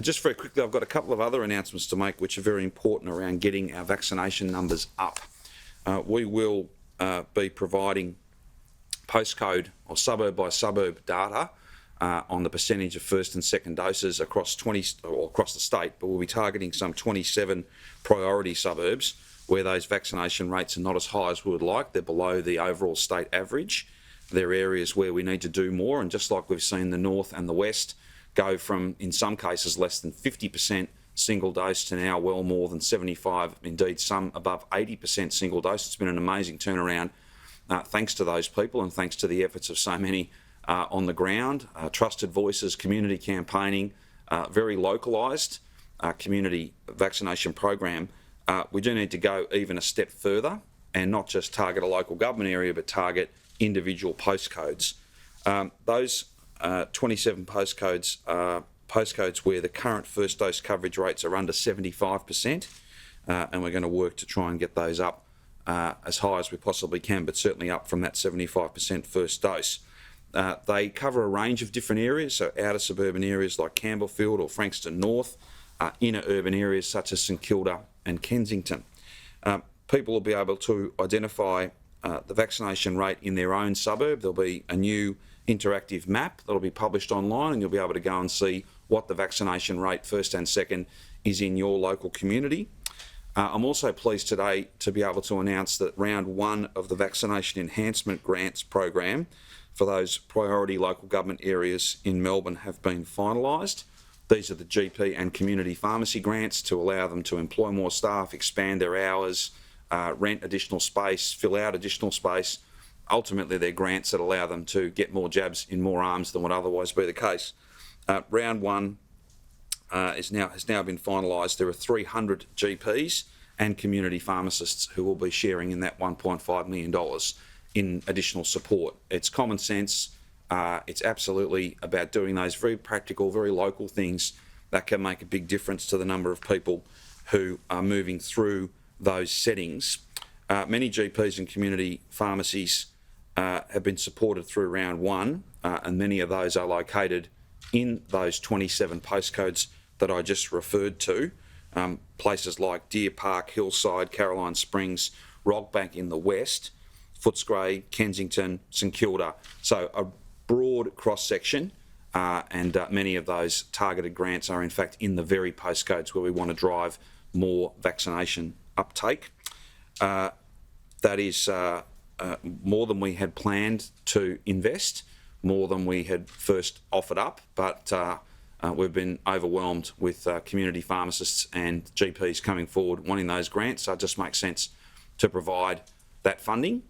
Just very quickly, I've got a couple of other announcements to make which are very important around getting our vaccination numbers up. We will be providing postcode or suburb by suburb data on the percentage of first and second doses across across the state, but we'll be targeting some 27 priority suburbs where those vaccination rates are not as high as we would like. They're below the overall state average. They're areas where we need to do more, and just like we've seen the north and the west go from, in some cases, less than 50% single dose to now well more than 75, indeed some above 80% single dose. It's been an amazing turnaround thanks to those people and thanks to the efforts of so many on the ground. Trusted voices, community campaigning, very localised community vaccination program. We do need to go even a step further and not just target a local government area but target individual postcodes. Those 27 postcodes are postcodes where the current first dose coverage rates are under 75%, and we're going to work to try and get those up as high as we possibly can, but certainly up from that 75% first dose. They cover a range of different areas, so outer suburban areas like Campbellfield or Frankston North, inner urban areas such as St Kilda and Kensington. People will be able to identify the vaccination rate in their own suburb. There'll be a new interactive map that'll be published online, and you'll be able to go and see what the vaccination rate first and second is in your local community. I'm also pleased today to be able to announce that round one of the Vaccination Enhancement Grants program for those priority local government areas in Melbourne have been finalised. These are the GP and community pharmacy grants to allow them to employ more staff, expand their hours, rent additional space, fill out additional space. Ultimately, they're grants that allow them to get more jabs in more arms than would otherwise be the case. Round one has now been finalised. There are 300 GPs and community pharmacists who will be sharing in that $1.5 million in additional support. It's common sense. It's absolutely about doing those very practical, very local things that can make a big difference to the number of people who are moving through those settings. Many GPs and community pharmacies have been supported through round one, and many of those are located in those 27 postcodes that I just referred to. Places like Deer Park, Hillside, Caroline Springs, Rockbank in the west, Footscray, Kensington, St Kilda. So a broad cross-section, and many of those targeted grants are in fact in the very postcodes where we want to drive more vaccination uptake. That is more than we had planned to invest, more than we had first offered up, but we've been overwhelmed with community pharmacists and GPs coming forward wanting those grants, so it just makes sense to provide that funding.